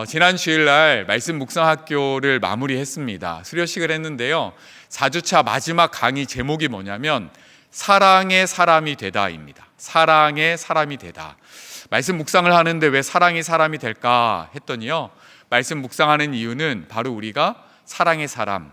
지난 주일날 말씀 묵상학교를 마무리했습니다. 수료식을 했는데요. 4주차 마지막 강의 제목이 뭐냐면 사랑의 사람이 되다입니다. 사랑의 사람이 되다. 말씀 묵상을 하는데 왜 사랑의 사람이 될까 했더니요, 말씀 묵상하는 이유는 바로 우리가 사랑의 사람,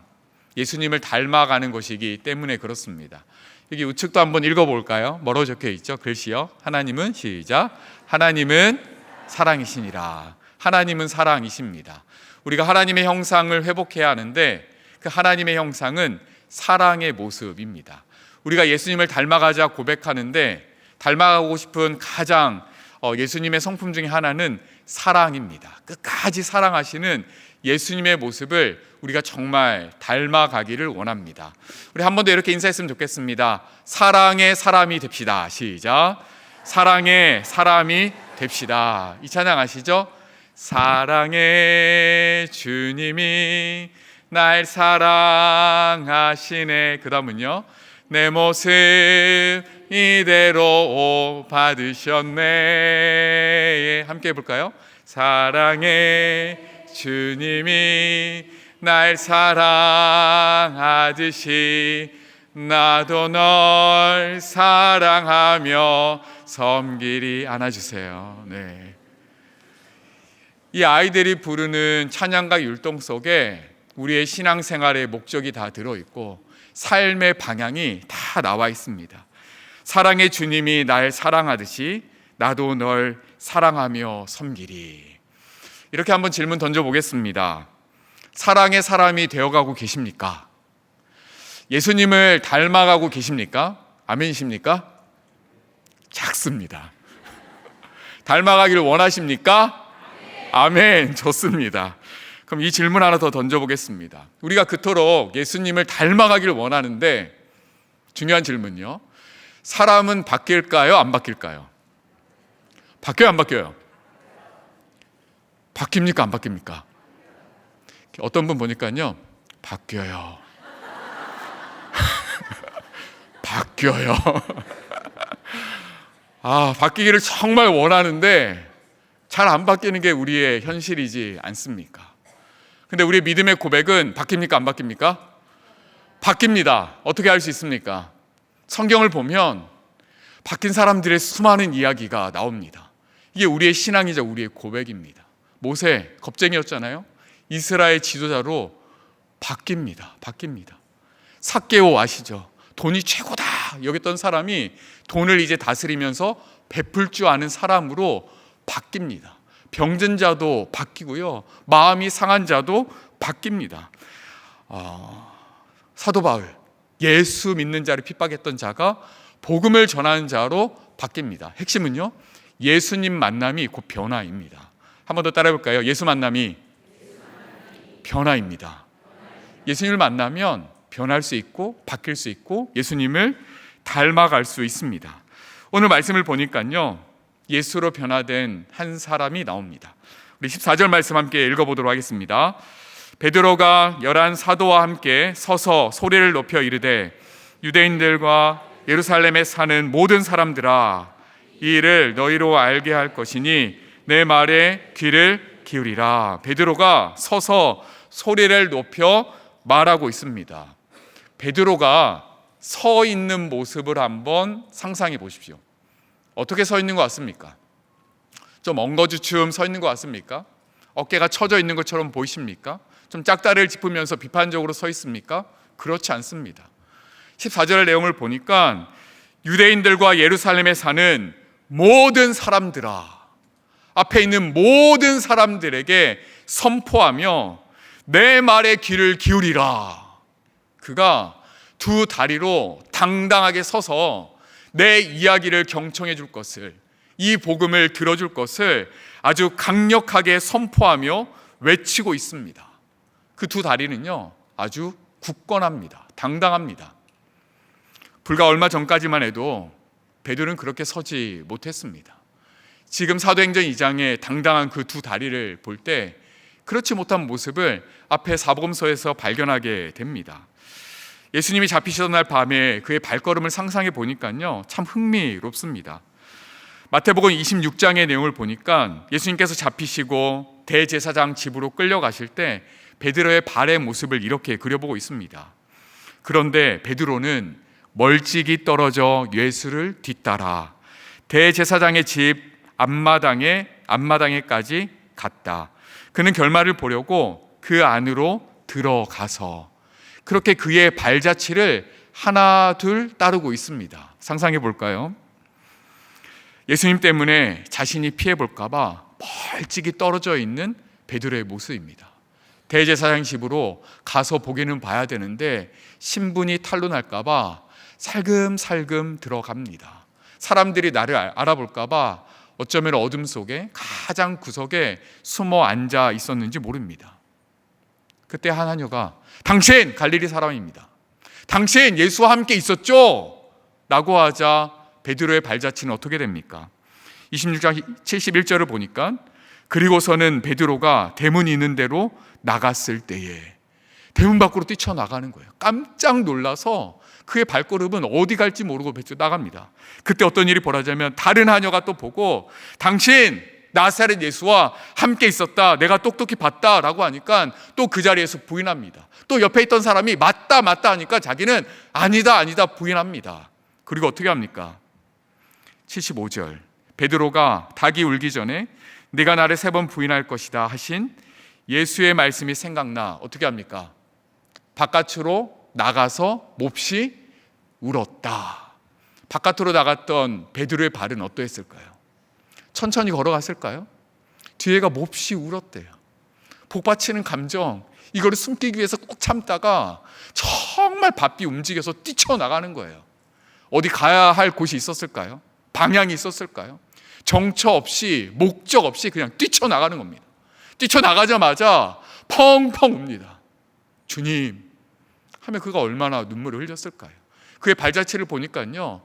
예수님을 닮아가는 것이기 때문에 그렇습니다. 여기 우측도 한번 읽어볼까요? 뭐로 적혀 있죠? 글씨요. 하나님은 시작. 하나님은 사랑이시니라. 하나님은 사랑이십니다. 우리가 하나님의 형상을 회복해야 하는데 그 하나님의 형상은 사랑의 모습입니다. 우리가 예수님을 닮아가자 고백하는데 닮아가고 싶은 가장 예수님의 성품 중에 하나는 사랑입니다. 끝까지 사랑하시는 예수님의 모습을 우리가 정말 닮아가기를 원합니다. 우리 한 번 더 이렇게 인사했으면 좋겠습니다. 사랑의 사람이 됩시다. 시작. 사랑의 사람이 됩시다. 이 찬양 아시죠? 사랑의 주님이 날 사랑하시네. 그 다음은요, 내 모습 이대로 받으셨네. 함께 해볼까요? 사랑의 주님이 날 사랑하듯이 나도 널 사랑하며 섬기리. 안아주세요. 네. 이 아이들이 부르는 찬양과 율동 속에 우리의 신앙생활의 목적이 다 들어있고 삶의 방향이 다 나와 있습니다. 사랑의 주님이 날 사랑하듯이 나도 널 사랑하며 섬기리. 이렇게 한번 질문 던져보겠습니다. 사랑의 사람이 되어가고 계십니까? 예수님을 닮아가고 계십니까? 아멘이십니까? 작습니다. 닮아가기를 원하십니까? 아멘. 좋습니다. 그럼 이 질문 하나 더 던져보겠습니다. 우리가 그토록 예수님을 닮아가기를 원하는데 중요한 질문요, 사람은 바뀔까요? 안 바뀔까요? 바뀌어요? 안 바뀌어요? 바뀝니까? 안 바뀝니까? 어떤 분 보니까요, 바뀌어요. 바뀌어요. 바뀌기를 정말 원하는데 잘 안 바뀌는 게 우리의 현실이지 않습니까? 근데 우리의 믿음의 고백은 바뀝니까? 안 바뀝니까? 바뀝니다. 어떻게 알 수 있습니까? 성경을 보면 바뀐 사람들의 수많은 이야기가 나옵니다. 이게 우리의 신앙이자 우리의 고백입니다. 모세 겁쟁이였잖아요. 이스라엘 지도자로 바뀝니다. 삭개오 아시죠? 돈이 최고다 여겼던 사람이 돈을 이제 다스리면서 베풀 줄 아는 사람으로 바뀝니다. 병든 자도 바뀌고요, 마음이 상한 자도 바뀝니다. 사도 바울, 예수 믿는 자를 핍박했던 자가 복음을 전하는 자로 바뀝니다. 핵심은요, 예수님 만남이 곧 변화입니다. 한 번 더 따라해 볼까요? 예수 만남이 변화입니다. 예수님을 만나면 변할 수 있고 바뀔 수 있고 예수님을 닮아갈 수 있습니다. 오늘 말씀을 보니까요, 예수로 변화된 한 사람이 나옵니다. 우리 14절 말씀 함께 읽어보도록 하겠습니다. 베드로가 11 사도와 함께 서서 소리를 높여 이르되 유대인들과 예루살렘에 사는 모든 사람들아, 이 일을 너희로 알게 할 것이니 내 말에 귀를 기울이라. 베드로가 서서 소리를 높여 말하고 있습니다. 베드로가 서 있는 모습을 한번 상상해 보십시오. 어떻게 서 있는 것 같습니까? 좀 엉거주춤 서 있는 것 같습니까? 어깨가 처져 있는 것처럼 보이십니까? 좀 짝다리를 짚으면서 비판적으로 서 있습니까? 그렇지 않습니다. 14절 내용을 보니까 유대인들과 예루살렘에 사는 모든 사람들아, 앞에 있는 모든 사람들에게 선포하며 내 말에 귀를 기울이라. 그가 두 다리로 당당하게 서서 내 이야기를 경청해 줄 것을, 이 복음을 들어줄 것을 아주 강력하게 선포하며 외치고 있습니다. 그 두 다리는요, 아주 굳건합니다. 당당합니다. 불과 얼마 전까지만 해도 베드로는 그렇게 서지 못했습니다. 지금 사도행전 2장에 당당한 그 두 다리를 볼 때 그렇지 못한 모습을 앞에 사복음서에서 발견하게 됩니다. 예수님이 잡히시던 날 밤에 그의 발걸음을 상상해 보니까요, 참 흥미롭습니다. 마태복음 26장의 내용을 보니까 예수님께서 잡히시고 대제사장 집으로 끌려가실 때 베드로의 발의 모습을 이렇게 그려보고 있습니다. 그런데 베드로는 멀찍이 떨어져 예수를 뒤따라 대제사장의 집 앞마당에까지 갔다. 그는 결말을 보려고 그 안으로 들어가서 그렇게 그의 발자취를 하나 둘 따르고 있습니다. 상상해 볼까요? 예수님 때문에 자신이 피해 볼까봐 멀찍이 떨어져 있는 베드로의 모습입니다. 대제사장 집으로 가서 보기는 봐야 되는데 신분이 탄로날까봐 살금살금 들어갑니다. 사람들이 나를 알아볼까봐 어쩌면 어둠 속에 가장 구석에 숨어 앉아 있었는지 모릅니다. 그때 한 하녀가 당신 갈릴리 사람입니다. 당신 예수와 함께 있었죠? 라고 하자 베드로의 발자취는 어떻게 됩니까? 26장 71절을 보니까 그리고서는 베드로가 대문 있는 대로 나갔을 때에 대문 밖으로 뛰쳐나가는 거예요. 깜짝 놀라서 그의 발걸음은 어디 갈지 모르고 나갑니다. 그때 어떤 일이 벌어지냐면 다른 하녀가 또 보고 당신 나사렛 예수와 함께 있었다, 내가 똑똑히 봤다 라고 하니까 또 그 자리에서 부인합니다. 또 옆에 있던 사람이 맞다 하니까 자기는 아니다 부인합니다. 그리고 어떻게 합니까? 75절 베드로가 닭이 울기 전에 네가 나를 3번 부인할 것이다 하신 예수의 말씀이 생각나 어떻게 합니까? 바깥으로 나가서 몹시 울었다. 바깥으로 나갔던 베드로의 발은 어떠했을까요? 천천히 걸어갔을까요? 뒤에가 몹시 울었대요. 복받치는 감정, 이거를 숨기기 위해서 꾹 참다가 정말 바삐 움직여서 뛰쳐나가는 거예요. 어디 가야 할 곳이 있었을까요? 방향이 있었을까요? 정처 없이 목적 없이 그냥 뛰쳐나가는 겁니다. 뛰쳐나가자마자 펑펑 웁니다. 주님 하면 그가 얼마나 눈물을 흘렸을까요? 그의 발자취를 보니까요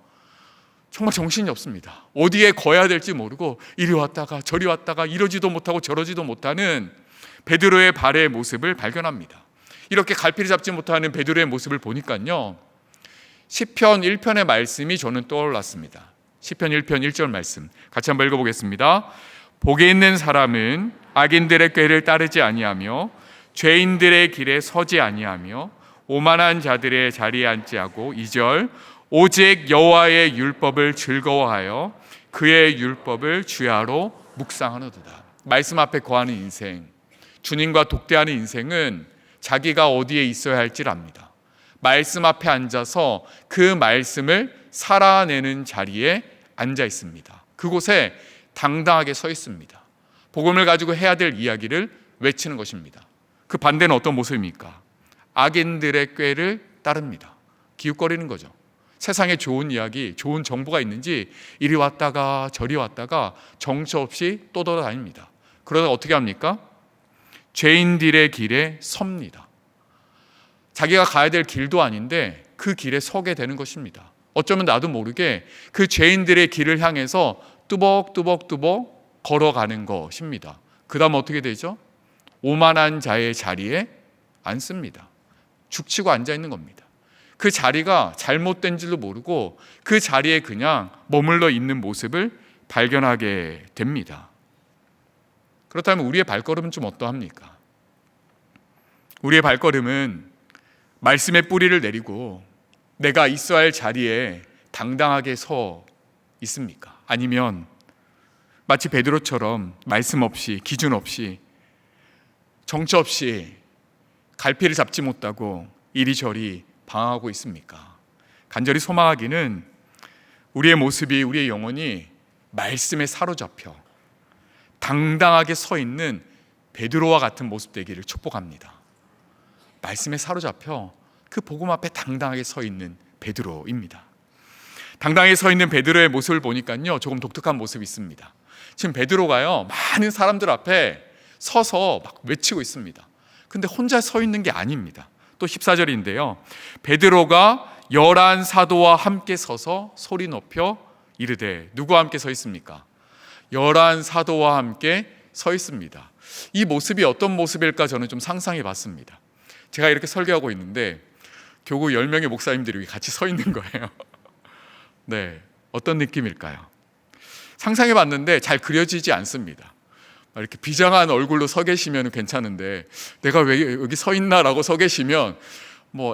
정말 정신이 없습니다. 어디에 거야 될지 모르고 이리 왔다가 저리 왔다가 이러지도 못하고 저러지도 못하는 베드로의 발의 모습을 발견합니다. 이렇게 갈피를 잡지 못하는 베드로의 모습을 보니까요 시편 1편의 말씀이 저는 떠올랐습니다. 시편 1편 1절 말씀 같이 한번 읽어보겠습니다. 복이 있는 사람은 악인들의 꾀를 따르지 아니하며 죄인들의 길에 서지 아니하며 오만한 자들의 자리에 앉지 않고 2절 오직 여호와의 율법을 즐거워하여 그의 율법을 주야로 묵상하노도다. 말씀 앞에 거하는 인생, 주님과 독대하는 인생은 자기가 어디에 있어야 할지를 압니다. 말씀 앞에 앉아서 그 말씀을 살아내는 자리에 앉아 있습니다. 그곳에 당당하게 서 있습니다. 복음을 가지고 해야 될 이야기를 외치는 것입니다. 그 반대는 어떤 모습입니까? 악인들의 꾀를 따릅니다. 기웃거리는 거죠. 세상에 좋은 이야기, 좋은 정보가 있는지 이리 왔다가 저리 왔다가 정처 없이 또 돌아다닙니다. 그러다 어떻게 합니까? 죄인들의 길에 섭니다. 자기가 가야 될 길도 아닌데 그 길에 서게 되는 것입니다. 어쩌면 나도 모르게 그 죄인들의 길을 향해서 뚜벅뚜벅 걸어가는 것입니다. 그 다음 어떻게 되죠? 오만한 자의 자리에 앉습니다. 죽치고 앉아있는 겁니다. 그 자리가 잘못된 줄도 모르고 그 자리에 그냥 머물러 있는 모습을 발견하게 됩니다. 그렇다면 우리의 발걸음은 좀 어떠합니까? 우리의 발걸음은 말씀의 뿌리를 내리고 내가 있어야 할 자리에 당당하게 서 있습니까? 아니면 마치 베드로처럼 말씀 없이 기준 없이 정처 없이 갈피를 잡지 못하고 이리저리 방황하고 있습니까? 간절히 소망하기는 우리의 모습이, 우리의 영혼이 말씀에 사로잡혀 당당하게 서 있는 베드로와 같은 모습 되기를 축복합니다. 말씀에 사로잡혀 그 복음 앞에 당당하게 서 있는 베드로입니다. 당당하게 서 있는 베드로의 모습을 보니까요 조금 독특한 모습이 있습니다. 지금 베드로가요 많은 사람들 앞에 서서 막 외치고 있습니다. 근데 혼자 서 있는 게 아닙니다. 또 14절인데요 베드로가 11 사도와 함께 서서 소리 높여 이르되, 누구와 함께 서 있습니까? 11 사도와 함께 서 있습니다. 이 모습이 어떤 모습일까 저는 좀 상상해 봤습니다. 제가 이렇게 설교하고 있는데 교구 10명의 목사님들이 같이 서 있는 거예요. 네, 어떤 느낌일까요? 상상해 봤는데 잘 그려지지 않습니다. 이렇게 비장한 얼굴로 서 계시면 괜찮은데 내가 왜 여기 서 있나라고 서 계시면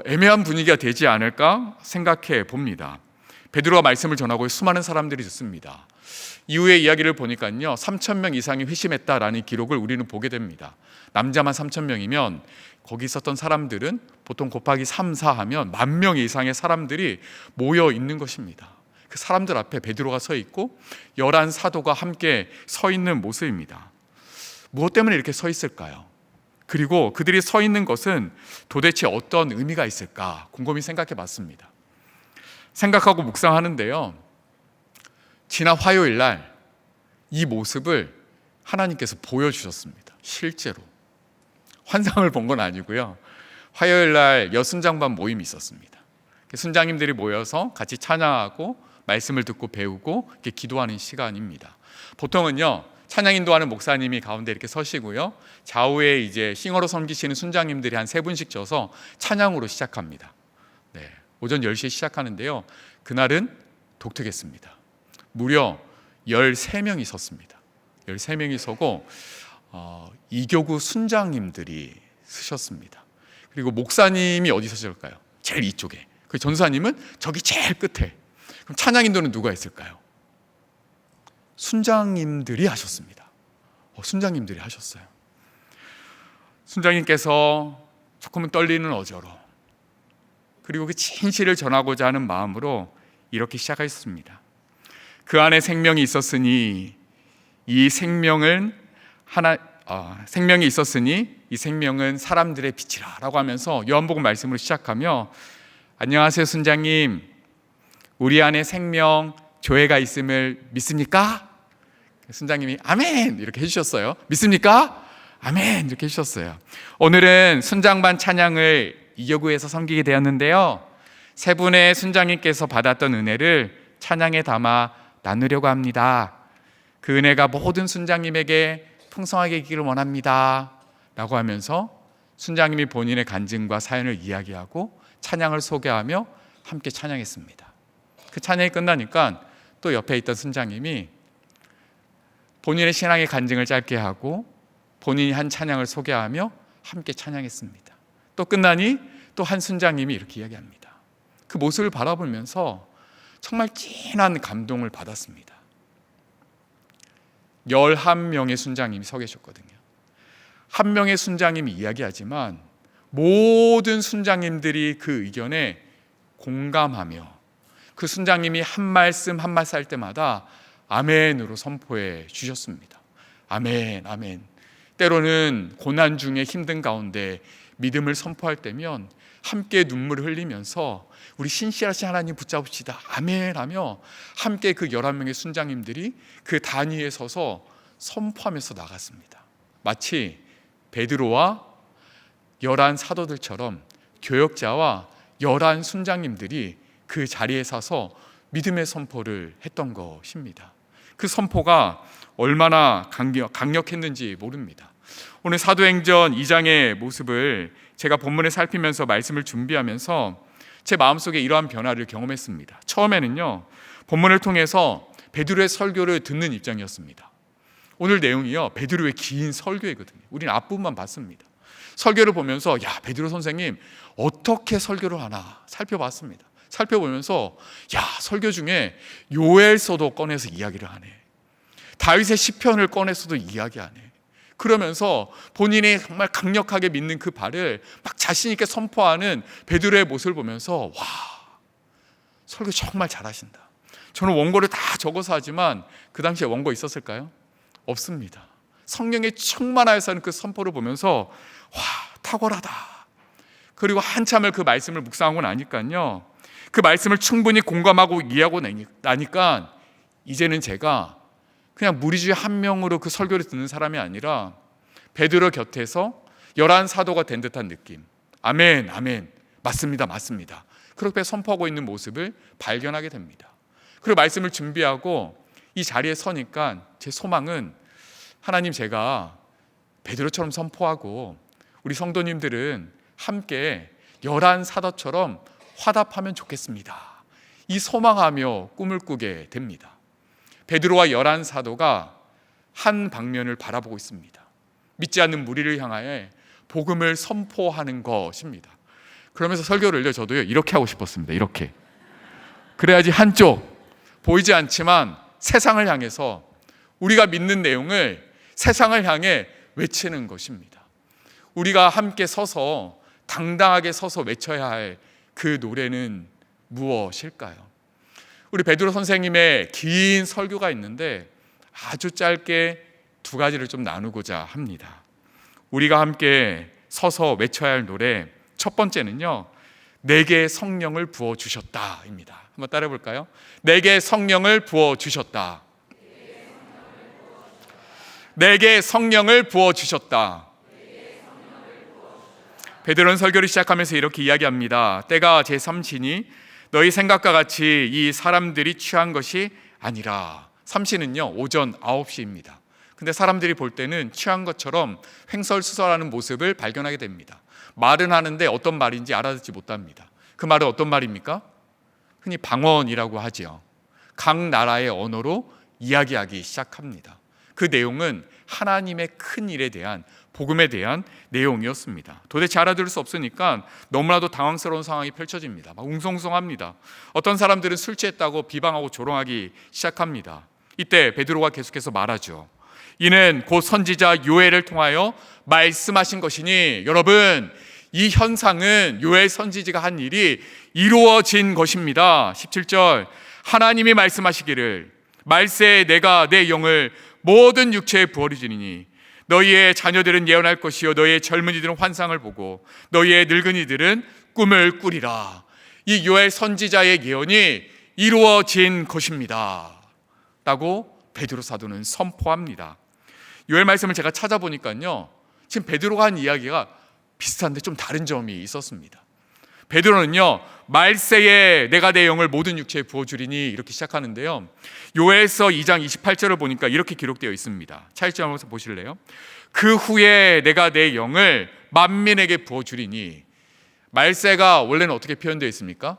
애매한 분위기가 되지 않을까 생각해 봅니다. 베드로가 말씀을 전하고 수많은 사람들이 듣습니다. 이후의 이야기를 보니까요, 3,000명 이상이 회심했다라는 기록을 우리는 보게 됩니다. 남자만 3,000명이면 거기 있었던 사람들은 보통 곱하기 3, 4 하면 10,000명 이상의 사람들이 모여 있는 것입니다. 그 사람들 앞에 베드로가 서 있고 11 사도가 함께 서 있는 모습입니다. 무엇 때문에 이렇게 서 있을까요? 그리고 그들이 서 있는 것은 도대체 어떤 의미가 있을까 곰곰이 생각해 봤습니다. 생각하고 묵상하는데요, 지난 화요일 날 이 모습을 하나님께서 보여주셨습니다. 실제로 환상을 본 건 아니고요, 화요일 날 여순장반 모임이 있었습니다. 순장님들이 모여서 같이 찬양하고 말씀을 듣고 배우고 이렇게 기도하는 시간입니다. 보통은요, 찬양 인도하는 목사님이 가운데 이렇게 서시고요, 좌우에 이제 싱어로 섬기시는 순장님들이 한 3분씩 져서 찬양으로 시작합니다. 오전 10시에 시작하는데요, 그날은 독특했습니다. 무려 13명이 섰습니다. 13명이 서고 이교구 순장님들이 서셨습니다. 그리고 목사님이 어디 서실까요? 제일 이쪽에. 그 전사님은 저기 제일 끝에. 그럼 찬양 인도는 누가 했을까요? 순장님들이 하셨습니다. 순장님들이 하셨어요. 순장님께서 조금은 떨리는 어조로, 그리고 그 진실을 전하고자 하는 마음으로 이렇게 시작하셨습니다. 그 안에 생명이 있었으니 이 생명은 생명이 있었으니 이 생명은 사람들의 빛이라 라고 하면서 요한복음 말씀으로 시작하며, 안녕하세요 순장님, 우리 안에 생명 조회가 있음을 믿습니까? 순장님이 아멘 이렇게 해주셨어요. 믿습니까? 아멘 이렇게 해주셨어요. 오늘은 순장반 찬양을 이교구에서 섬기게 되었는데요, 세 분의 순장님께서 받았던 은혜를 찬양에 담아 나누려고 합니다. 그 은혜가 모든 순장님에게 풍성하게 있기를 원합니다 라고 하면서 순장님이 본인의 간증과 사연을 이야기하고 찬양을 소개하며 함께 찬양했습니다. 그 찬양이 끝나니까 또 옆에 있던 순장님이 본인의 신앙의 간증을 짧게 하고 본인이 한 찬양을 소개하며 함께 찬양했습니다. 또 끝나니 또 한 순장님이 이렇게 이야기합니다. 그 모습을 바라보면서 정말 진한 감동을 받았습니다. 11명의 순장님이 서 계셨거든요. 한 명의 순장님이 이야기하지만 모든 순장님들이 그 의견에 공감하며 그 순장님이 한 말씀 한 말씀 할 때마다 아멘으로 선포해 주셨습니다. 아멘, 아멘. 때로는 고난 중에 힘든 가운데 믿음을 선포할 때면 함께 눈물을 흘리면서 우리 신실하신 하나님 붙잡읍시다 아멘 하며 함께 그 11명의 순장님들이 그 단위에 서서 선포하면서 나갔습니다. 마치 베드로와 11 사도들처럼 교역자와 11 순장님들이 그 자리에 서서 믿음의 선포를 했던 것입니다. 그 선포가 얼마나 강력했는지 모릅니다. 오늘 사도행전 2장의 모습을 제가 본문에 살피면서 말씀을 준비하면서 제 마음속에 이러한 변화를 경험했습니다. 처음에는요, 본문을 통해서 베드로의 설교를 듣는 입장이었습니다. 오늘 내용이요, 베드로의 긴 설교이거든요. 우리는 앞부분만 봤습니다. 설교를 보면서 야, 베드로 선생님 어떻게 설교를 하나 살펴봤습니다. 살펴보면서 야, 설교 중에 요엘서도 꺼내서 이야기를 하네, 다윗의 시편을 꺼내서도 이야기하네. 그러면서 본인이 정말 강력하게 믿는 그 바를 막 자신 있게 선포하는 베드로의 모습을 보면서 와, 설교 정말 잘하신다. 저는 원고를 다 적어서 하지만 그 당시에 원고 있었을까요? 없습니다. 성령에 충만하여서 하는 그 선포를 보면서 와, 탁월하다. 그리고 한참을 그 말씀을 묵상하고 나니까요, 그 말씀을 충분히 공감하고 이해하고 나니까 이제는 제가 그냥 무리주의 한 명으로 그 설교를 듣는 사람이 아니라 베드로 곁에서 11 사도가 된 듯한 느낌. 아멘, 아멘, 맞습니다, 맞습니다. 그렇게 선포하고 있는 모습을 발견하게 됩니다. 그리고 말씀을 준비하고 이 자리에 서니까 제 소망은 하나님, 제가 베드로처럼 선포하고 우리 성도님들은 함께 11 사도처럼 화답하면 좋겠습니다. 이 소망하며 꿈을 꾸게 됩니다. 베드로와 11 사도가 한 방면을 바라보고 있습니다. 믿지 않는 무리를 향하여 복음을 선포하는 것입니다. 그러면서 설교를요, 저도요 이렇게 하고 싶었습니다. 이렇게. 그래야지 한쪽 보이지 않지만 세상을 향해서 우리가 믿는 내용을 세상을 향해 외치는 것입니다. 우리가 함께 서서 당당하게 서서 외쳐야 할 그 노래는 무엇일까요? 우리 베드로 선생님의 긴 설교가 있는데 아주 짧게 두 가지를 좀 나누고자 합니다. 우리가 함께 서서 외쳐야 할 노래, 첫 번째는요, 내게 성령을 부어주셨다입니다. 한번 따라해 볼까요? 내게 성령을 부어주셨다. 내게 성령을 부어주셨다. 베드로는 설교를 시작하면서 이렇게 이야기합니다. 때가 제3시니 너희 생각과 같이 이 사람들이 취한 것이 아니라. 3시는요 오전 9시입니다. 근데 사람들이 볼 때는 취한 것처럼 횡설수설하는 모습을 발견하게 됩니다. 말은 하는데 어떤 말인지 알아듣지 못합니다. 그 말은 어떤 말입니까? 흔히 방언이라고 하죠. 각 나라의 언어로 이야기하기 시작합니다. 그 내용은 하나님의 큰 일에 대한, 복음에 대한 내용이었습니다. 도대체 알아들을 수 없으니까 너무나도 당황스러운 상황이 펼쳐집니다. 막 웅성웅성합니다. 어떤 사람들은 술 취했다고 비방하고 조롱하기 시작합니다. 이때 베드로가 계속해서 말하죠. 이는 곧 선지자 요엘을 통하여 말씀하신 것이니, 여러분 이 현상은 요엘 선지자가 한 일이 이루어진 것입니다. 17절, 하나님이 말씀하시기를 말세에 내가 내 영을 모든 육체에 부어주리니 너희의 자녀들은 예언할 것이요 너희의 젊은이들은 환상을 보고 너희의 늙은이들은 꿈을 꾸리라. 이 요엘 선지자의 예언이 이루어진 것입니다 라고 베드로 사도는 선포합니다. 요엘 말씀을 제가 찾아보니까요, 지금 베드로가 한 이야기가 비슷한데 좀 다른 점이 있었습니다. 베드로는요, 말세에 내가 내 영을 모든 육체에 부어주리니 이렇게 시작하는데요, 요엘서 2장 28절을 보니까 이렇게 기록되어 있습니다. 차이점 한번 보실래요? 그 후에 내가 내 영을 만민에게 부어주리니. 말세가 원래는 어떻게 표현되어 있습니까?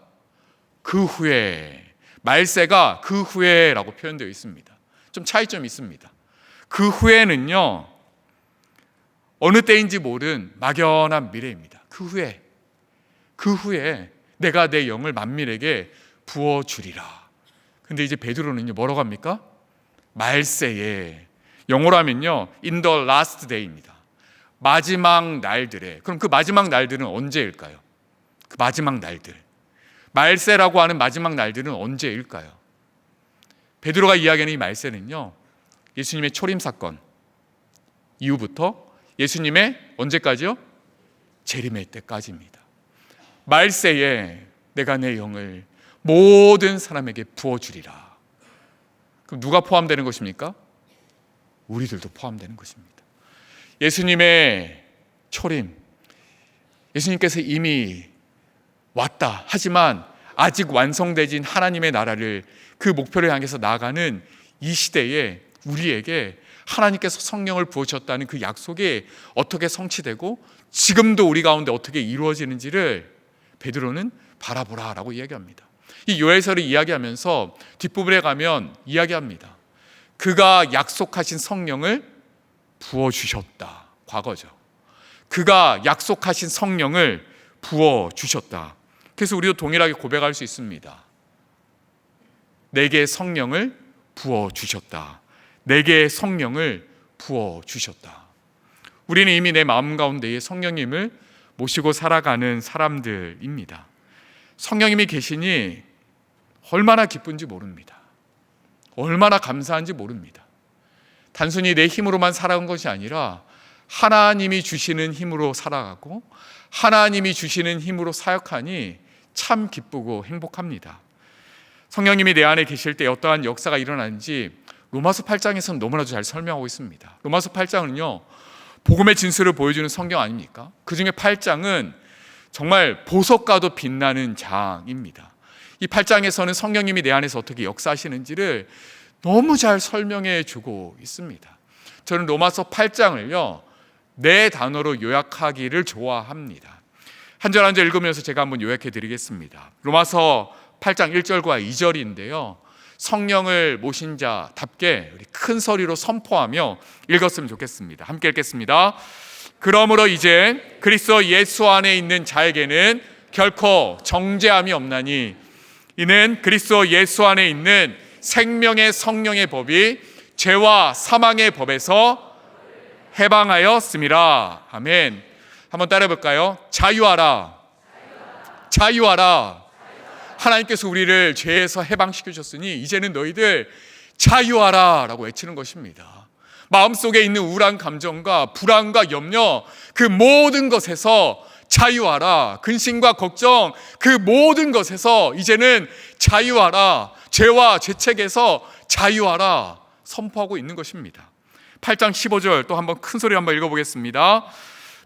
그 후에. 말세가 그 후에라고 표현되어 있습니다. 좀 차이점이 있습니다. 그 후에는요, 어느 때인지 모른 막연한 미래입니다. 그 후에 내가 내 영을 만민에게 부어주리라. 근데 이제 베드로는요 뭐라고 합니까? 말세에. 영어로 하면요 in the last day입니다. 마지막 날들에. 그럼 그 마지막 날들은 언제일까요? 그 마지막 날들, 말세라고 하는 마지막 날들은 언제일까요? 베드로가 이야기하는 이 말세는요, 예수님의 초림 사건 이후부터 예수님의 언제까지요? 재림의 때까지입니다. 말세에 내가 내 영을 모든 사람에게 부어주리라. 그럼 누가 포함되는 것입니까? 우리들도 포함되는 것입니다. 예수님의 초림, 예수님께서 이미 왔다 하지만 아직 완성되진 하나님의 나라를, 그 목표를 향해서 나아가는 이 시대에 우리에게 하나님께서 성령을 부으셨다는 그 약속이 어떻게 성취되고 지금도 우리 가운데 어떻게 이루어지는지를 베드로는 바라보라라고 이야기합니다. 이 요엘서를 이야기하면서 뒷부분에 가면 이야기합니다. 그가 약속하신 성령을 부어주셨다. 과거죠. 그가 약속하신 성령을 부어주셨다. 그래서 우리도 동일하게 고백할 수 있습니다. 내게 성령을 부어주셨다. 내게 성령을 부어주셨다. 우리는 이미 내 마음 가운데에 성령님을 모시고 살아가는 사람들입니다. 성령님이 계시니 얼마나 기쁜지 모릅니다. 얼마나 감사한지 모릅니다. 단순히 내 힘으로만 살아간 것이 아니라 하나님이 주시는 힘으로 살아가고 하나님이 주시는 힘으로 사역하니 참 기쁘고 행복합니다. 성령님이 내 안에 계실 때 어떠한 역사가 일어나는지 로마서 8장에서는 너무나도 잘 설명하고 있습니다. 로마서 8장은요 복음의 진수를 보여주는 성경 아닙니까? 그 중에 8장은 정말 보석과도 빛나는 장입니다. 이 8장에서는 성령님이 내 안에서 어떻게 역사하시는지를 너무 잘 설명해 주고 있습니다. 저는 로마서 8장을요 4단어로 요약하기를 좋아합니다. 한 절 한 절 읽으면서 제가 한번 요약해 드리겠습니다. 로마서 8장 1절과 2절인데요 성령을 모신 자답게 우리 큰 소리로 선포하며 읽었으면 좋겠습니다. 함께 읽겠습니다. 그러므로 이제 그리스도 예수 안에 있는 자에게는 결코 정죄함이 없나니 이는 그리스도 예수 안에 있는 생명의 성령의 법이 죄와 사망의 법에서 해방하였음이라. 아멘. 한번 따라해 볼까요? 자유하라. 자유하라. 하나님께서 우리를 죄에서 해방시켜 주셨으니 이제는 너희들 자유하라 라고 외치는 것입니다. 마음속에 있는 우울한 감정과 불안과 염려, 그 모든 것에서 자유하라. 근심과 걱정, 그 모든 것에서 이제는 자유하라. 죄와 죄책에서 자유하라 선포하고 있는 것입니다. 8장 15절 또 한번 큰 소리 한번 읽어보겠습니다.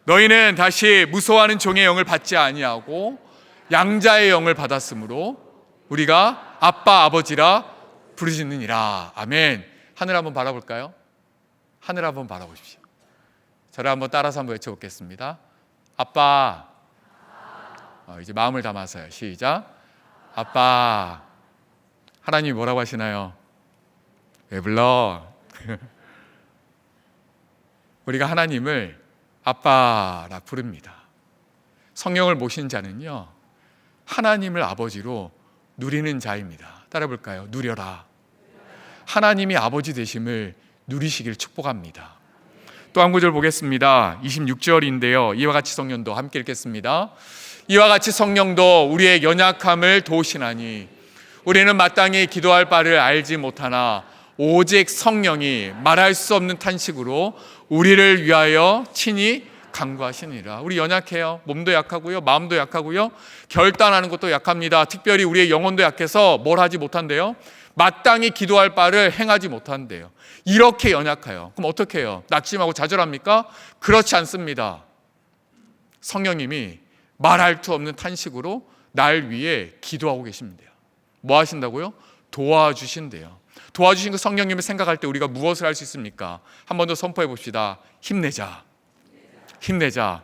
너희는 다시 무서워하는 종의 영을 받지 아니하고 양자의 영을 받았으므로 우리가 아빠 아버지라 부르짖느니라. 아멘. 하늘 한번 바라볼까요? 하늘 한번 바라보십시오. 저를 한번 따라서 한번 외쳐보겠습니다. 아빠. 이제 마음을 담아서요. 시작. 아빠. 하나님이 뭐라고 하시나요? 왜 불러? 우리가 하나님을 아빠라 부릅니다. 성령을 모신 자는요, 하나님을 아버지로 누리는 자입니다. 따라 볼까요? 누려라. 하나님이 아버지 되심을 누리시길 축복합니다. 또 한 구절 보겠습니다. 26절인데요. 이와 같이 성령도 함께 읽겠습니다. 이와 같이 성령도 우리의 연약함을 도우시나니 우리는 마땅히 기도할 바를 알지 못하나 오직 성령이 말할 수 없는 탄식으로 우리를 위하여 친히 간구하시니라. 우리 연약해요. 몸도 약하고요, 마음도 약하고요, 결단하는 것도 약합니다. 특별히 우리의 영혼도 약해서 뭘 하지 못한대요? 마땅히 기도할 바를 행하지 못한대요. 이렇게 연약해요. 그럼 어떻게 해요? 낙심하고 좌절합니까? 그렇지 않습니다. 성령님이 말할 수 없는 탄식으로 날 위해 기도하고 계십니다. 뭐 하신다고요? 도와주신대요. 도와주신 그 성령님을 생각할 때 우리가 무엇을 할 수 있습니까? 한 번 더 선포해 봅시다. 힘내자. 힘내자.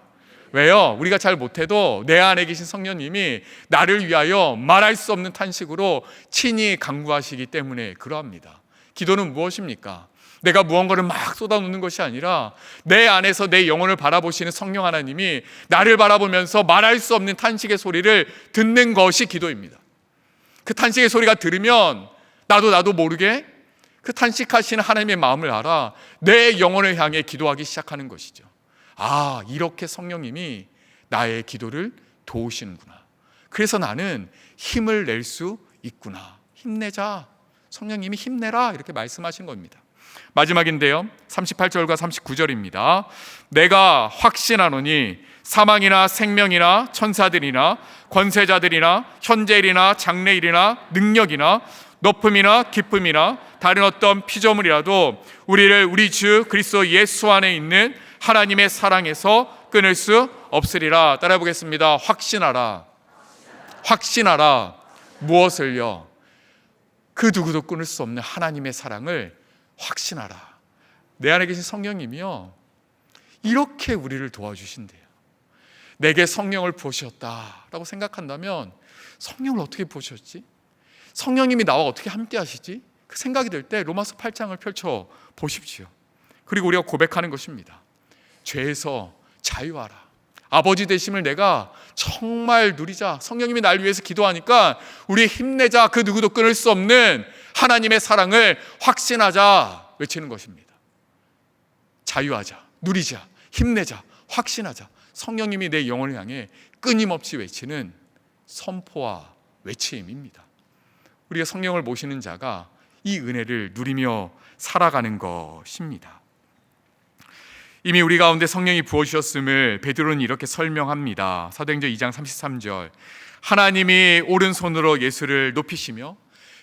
왜요? 우리가 잘 못해도 내 안에 계신 성령님이 나를 위하여 말할 수 없는 탄식으로 친히 간구하시기 때문에 그러합니다. 기도는 무엇입니까? 내가 무언가를 막 쏟아놓는 것이 아니라 내 안에서 내 영혼을 바라보시는 성령 하나님이 나를 바라보면서 말할 수 없는 탄식의 소리를 듣는 것이 기도입니다. 그 탄식의 소리가 들으면 나도 모르게 그 탄식하시는 하나님의 마음을 알아 내 영혼을 향해 기도하기 시작하는 것이죠. 아, 이렇게 성령님이 나의 기도를 도우시는구나. 그래서 나는 힘을 낼 수 있구나. 힘내자. 성령님이 힘내라 이렇게 말씀하신 겁니다. 마지막인데요. 38절과 39절입니다. 내가 확신하노니 사망이나 생명이나 천사들이나 권세자들이나 현재일이나 장래일이나 능력이나 높음이나 깊음이나 다른 어떤 피조물이라도 우리를 우리 주 그리스도 예수 안에 있는 하나님의 사랑에서 끊을 수 없으리라. 따라해 보겠습니다. 확신하라. 확신하라. 무엇을요? 그 누구도 끊을 수 없는 하나님의 사랑을 확신하라. 내 안에 계신 성령님이요, 이렇게 우리를 도와주신대요. 내게 성령을 부으셨다라고 생각한다면 성령을 어떻게 부으셨지? 성령님이 나와 어떻게 함께 하시지? 그 생각이 들 때 로마서 8장을 펼쳐 보십시오. 그리고 우리가 고백하는 것입니다. 죄에서 자유하라. 아버지 되심을 내가 정말 누리자. 성령님이 날 위해서 기도하니까 우리 힘내자. 그 누구도 끊을 수 없는 하나님의 사랑을 확신하자 외치는 것입니다. 자유하자, 누리자, 힘내자, 확신하자. 성령님이 내 영혼을 향해 끊임없이 외치는 선포와 외침입니다. 우리가 성령을 모시는 자가 이 은혜를 누리며 살아가는 것입니다. 이미 우리 가운데 성령이 부어주셨음을 베드로는 이렇게 설명합니다. 사도행전 2장 33절. 하나님이 오른손으로 예수를 높이시며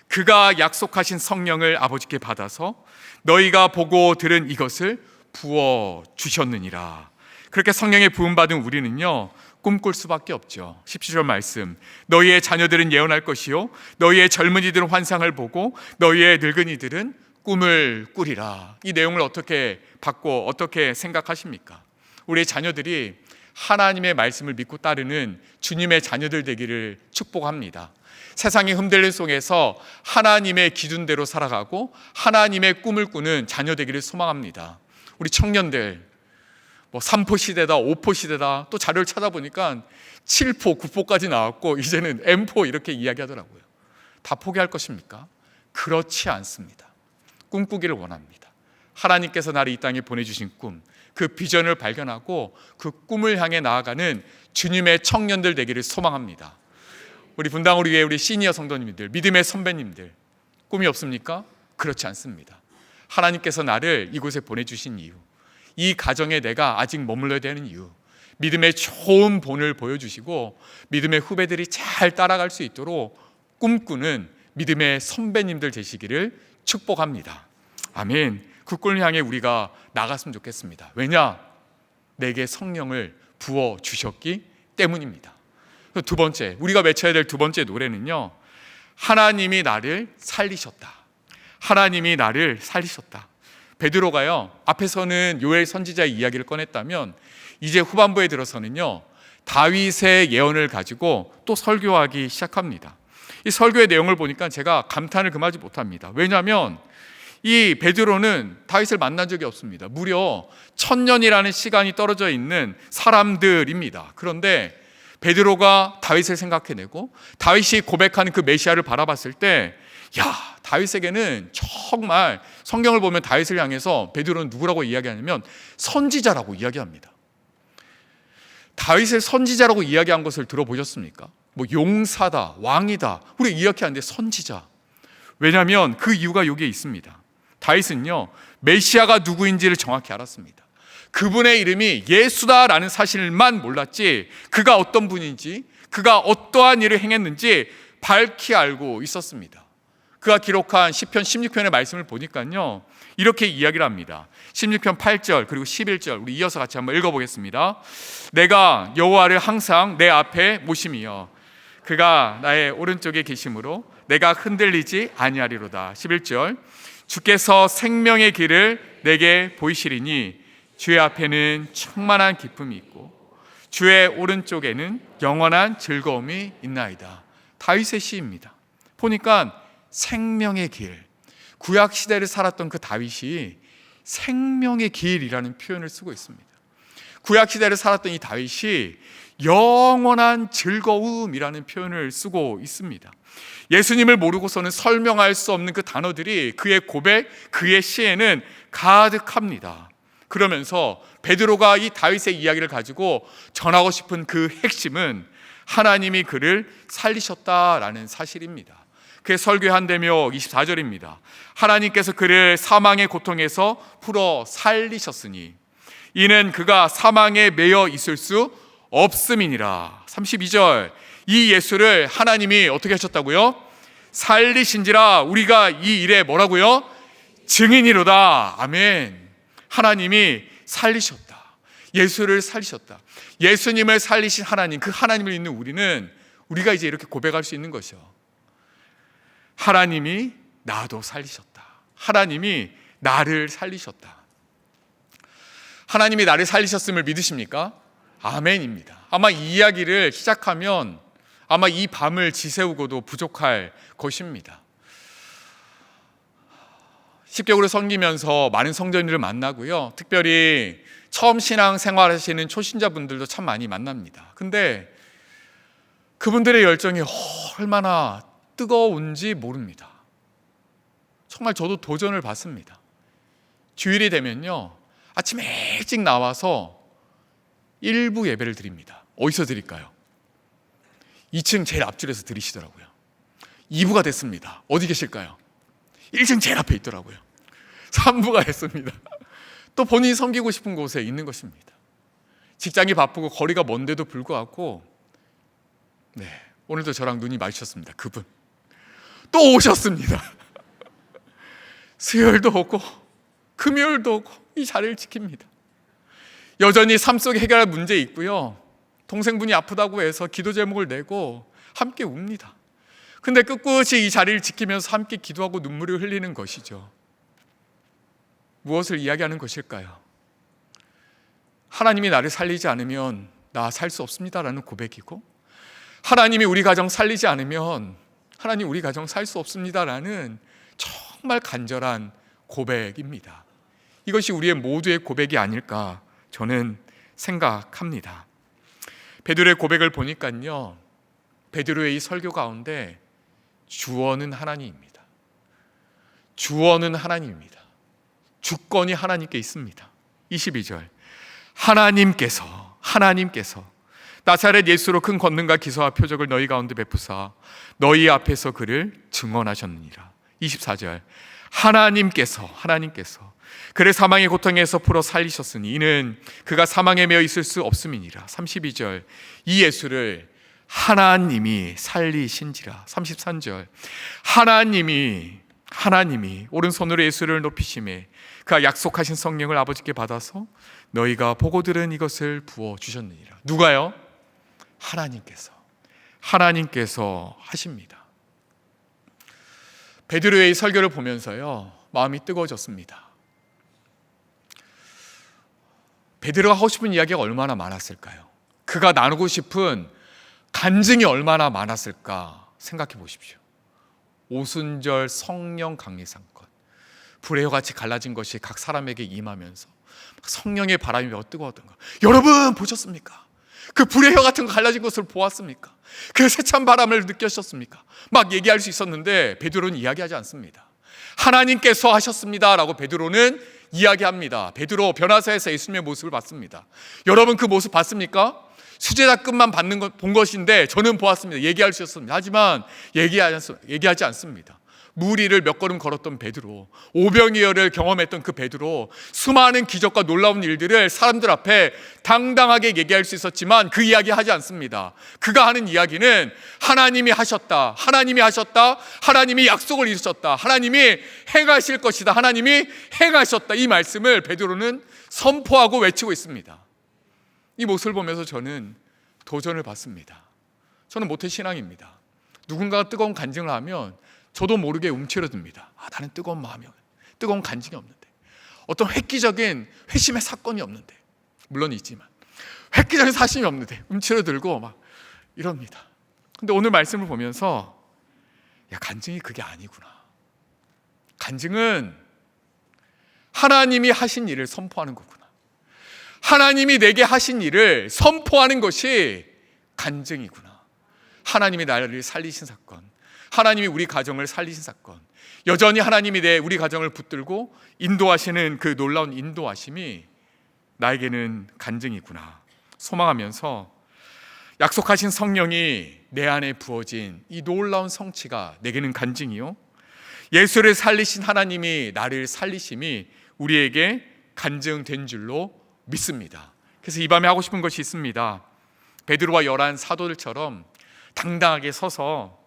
그가 약속하신 성령을 아버지께 받아서 너희가 보고 들은 이것을 부어주셨느니라. 그렇게 성령의 부음받은 우리는요, 꿈꿀 수밖에 없죠. 17절 말씀. 너희의 자녀들은 예언할 것이요 너희의 젊은이들은 환상을 보고 너희의 늙은이들은 꿈을 꾸리라. 이 내용을 어떻게 받고 어떻게 생각하십니까? 우리의 자녀들이 하나님의 말씀을 믿고 따르는 주님의 자녀들 되기를 축복합니다. 세상의 흔들림 속에서 하나님의 기준대로 살아가고 하나님의 꿈을 꾸는 자녀 되기를 소망합니다. 우리 청년들 3포 시대다 5포 시대다 또 자료를 찾아보니까 7포 9포까지 나왔고 이제는 M포 이렇게 이야기하더라고요. 다 포기할 것입니까? 그렇지 않습니다. 꿈꾸기를 원합니다. 하나님께서 나를 이 땅에 보내주신 꿈, 그 비전을 발견하고 그 꿈을 향해 나아가는 주님의 청년들 되기를 소망합니다. 우리 분당 우리 교회 우리 시니어 성도님들, 믿음의 선배님들, 꿈이 없습니까? 그렇지 않습니다. 하나님께서 나를 이곳에 보내주신 이유, 이 가정에 내가 아직 머물러야 되는 이유, 믿음의 좋은 본을 보여주시고 믿음의 후배들이 잘 따라갈 수 있도록 꿈꾸는 믿음의 선배님들 되시기를 축복합니다. 아멘. 그 꿈을 향해 우리가 나갔으면 좋겠습니다. 왜냐? 내게 성령을 부어주셨기 때문입니다. 두 번째, 우리가 외쳐야 될 두 번째 노래는요, 하나님이 나를 살리셨다. 하나님이 나를 살리셨다. 베드로가요, 앞에서는 요엘 선지자의 이야기를 꺼냈다면 이제 후반부에 들어서는요, 다윗의 예언을 가지고 또 설교하기 시작합니다. 이 설교의 내용을 보니까 제가 감탄을 금하지 못합니다. 왜냐하면 이 베드로는 다윗을 만난 적이 없습니다. 무려 1000년이라는 시간이 떨어져 있는 사람들입니다. 그런데 베드로가 다윗을 생각해내고 다윗이 고백하는 그 메시아를 바라봤을 때, 야, 다윗에게는 정말 성경을 보면 다윗을 향해서 베드로는 누구라고 이야기하냐면 선지자라고 이야기합니다. 다윗을 선지자라고 이야기한 것을 들어보셨습니까? 용사다, 왕이다, 우리 이렇게 하는데 선지자. 왜냐하면 그 이유가 여기에 있습니다. 다윗은요, 메시아가 누구인지를 정확히 알았습니다. 그분의 이름이 예수다라는 사실만 몰랐지, 그가 어떤 분인지, 그가 어떠한 일을 행했는지 밝히 알고 있었습니다. 그가 기록한 시편 16편의 말씀을 보니까요, 이렇게 이야기를 합니다. 16편 8절 그리고 11절 우리 이어서 같이 한번 읽어보겠습니다. 내가 여호와를 항상 내 앞에 모심이여 그가 나의 오른쪽에 계심으로 내가 흔들리지 아니하리로다. 11절 주께서 생명의 길을 내게 보이시리니 주의 앞에는 충만한 기쁨이 있고 주의 오른쪽에는 영원한 즐거움이 있나이다. 다윗의 시입니다. 보니까 생명의 길, 구약 시대를 살았던 그 다윗이 생명의 길이라는 표현을 쓰고 있습니다. 구약 시대를 살았던 이 다윗이 영원한 즐거움이라는 표현을 쓰고 있습니다. 예수님을 모르고서는 설명할 수 없는 그 단어들이 그의 고백, 그의 시에는 가득합니다. 그러면서 베드로가 이 다윗의 이야기를 가지고 전하고 싶은 그 핵심은 하나님이 그를 살리셨다라는 사실입니다. 그의 설교의 한 대목 24절입니다. 하나님께서 그를 사망의 고통에서 풀어 살리셨으니 이는 그가 사망에 매여 있을 수 없음이니라. 32절 이 예수를 하나님이 어떻게 하셨다고요? 살리신지라 우리가 이 일에 뭐라고요? 증인이로다. 아멘. 하나님이 살리셨다. 예수를 살리셨다. 예수님을 살리신 하나님, 그 하나님을 믿는 우리가 이제 이렇게 고백할 수 있는 것이요. 하나님이 나도 살리셨다. 하나님이 나를 살리셨다. 하나님이 나를 살리셨음을 믿으십니까? 아멘입니다. 아마 이 이야기를 시작하면 아마 이 밤을 지새우고도 부족할 것입니다. 10개월을 섬기면서 많은 성도님들을 만나고요. 특별히 처음 신앙 생활하시는 초신자분들도 참 많이 만납니다. 근데 그분들의 열정이 얼마나 뜨거운지 모릅니다. 정말 저도 도전을 받습니다. 주일이 되면요, 아침에 일찍 나와서 일부 예배를 드립니다. 어디서 드릴까요? 2층 제일 앞줄에서 드리시더라고요. 2부가 됐습니다. 어디 계실까요? 1층 제일 앞에 있더라고요. 3부가 됐습니다. 또 본인이 섬기고 싶은 곳에 있는 것입니다. 직장이 바쁘고 거리가 먼데도 불구하고 오늘도 저랑 눈이 마주쳤습니다. 그분 또 오셨습니다. 수요일도 오고 금요일도 오고 이 자리를 지킵니다. 여전히 삶 속에 해결할 문제 있고요, 동생분이 아프다고 해서 기도 제목을 내고 함께 웁니다. 근데 끝끝이 이 자리를 지키면서 함께 기도하고 눈물을 흘리는 것이죠. 무엇을 이야기하는 것일까요? 하나님이 나를 살리지 않으면 나 살 수 없습니다라는 고백이고, 하나님이 우리 가정 살리지 않으면 하나님 우리 가정 살 수 없습니다라는 정말 간절한 고백입니다. 이것이 우리의 모두의 고백이 아닐까 저는 생각합니다. 베드로의 고백을 보니까요, 베드로의 이 설교 가운데 주어는 하나님입니다. 주어는 하나님입니다. 주권이 하나님께 있습니다. 22절, 하나님께서 나사렛 예수로 큰 권능과 기사와 표적을 너희 가운데 베푸사 너희 앞에서 그를 증언하셨느니라. 24절, 하나님께서 그를 사망의 고통에서 풀어 살리셨으니 이는 그가 사망에 매여 있을 수 없음이니라. 32절, 이 예수를 하나님이 살리신지라. 33절, 하나님이 오른손으로 예수를 높이심에 그가 약속하신 성령을 아버지께 받아서 너희가 보고 들은 이것을 부어주셨느니라. 누가요? 하나님께서 하십니다. 베드로의 설교를 보면서요, 마음이 뜨거워졌습니다. 베드로가 하고 싶은 이야기가 얼마나 많았을까요? 그가 나누고 싶은 간증이 얼마나 많았을까 생각해 보십시오. 오순절 성령 강림 사건, 불의 혀같이 갈라진 것이 각 사람에게 임하면서 성령의 바람이 매우 뜨거웠던 것. 여러분 보셨습니까? 그 불의 혀 같은 거 갈라진 것을 보았습니까? 그 세찬 바람을 느끼셨습니까? 막 얘기할 수 있었는데 베드로는 이야기하지 않습니다. 하나님께서 하셨습니다라고 베드로는 이야기합니다. 베드로 변화사에서 예수님의 모습을 봤습니다. 여러분 그 모습 봤습니까? 수제자급만 본 것인데 저는 보았습니다. 얘기할 수 있었습니다. 하지만 얘기하지 않습니다. 무리를 몇 걸음 걸었던 베드로, 오병이어를 경험했던 그 베드로, 수많은 기적과 놀라운 일들을 사람들 앞에 당당하게 얘기할 수 있었지만 그 이야기 하지 않습니다. 그가 하는 이야기는 하나님이 하셨다, 하나님이 약속을 이루셨다, 하나님이 행하실 것이다, 하나님이 행하셨다, 이 말씀을 베드로는 선포하고 외치고 있습니다. 이 모습을 보면서 저는 도전을 받습니다. 저는 모태신앙입니다. 누군가가 뜨거운 간증을 하면 저도 모르게 움츠러듭니다. 나는 뜨거운 간증이 없는데, 어떤 획기적인 회심의 사건이 없는데, 물론 있지만 획기적인 사심이 없는데 움츠러들고 막 이럽니다. 근데 오늘 말씀을 보면서 간증이 그게 아니구나. 간증은 하나님이 하신 일을 선포하는 거구나. 하나님이 내게 하신 일을 선포하는 것이 간증이구나. 하나님이 나를 살리신 사건, 하나님이 우리 가정을 살리신 사건, 여전히 하나님이 우리 가정을 붙들고 인도하시는 그 놀라운 인도하심이 나에게는 간증이구나 소망하면서, 약속하신 성령이 내 안에 부어진 이 놀라운 성취가 내게는 간증이요, 예수를 살리신 하나님이 나를 살리심이 우리에게 간증된 줄로 믿습니다. 그래서 이 밤에 하고 싶은 것이 있습니다. 베드로와 열한 사도들처럼 당당하게 서서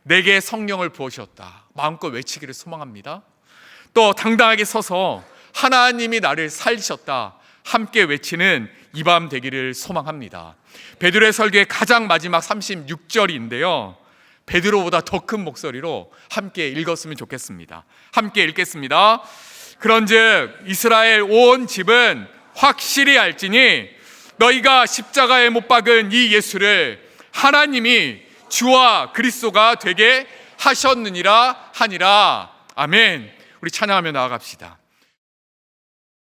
내게 성령을 부으셨다 마음껏 외치기를 소망합니다. 또 당당하게 서서 하나님이 나를 살리셨다 함께 외치는 이 밤 되기를 소망합니다. 베드로의 설교의 가장 마지막 36절인데요, 베드로보다 더 큰 목소리로 함께 읽었으면 좋겠습니다. 함께 읽겠습니다. 그런즉 이스라엘 온 집은 확실히 알지니 너희가 십자가에 못 박은 이 예수를 하나님이 주와 그리스도가 되게 하셨느니라 하니라. 아멘. 우리 찬양하며 나아갑시다.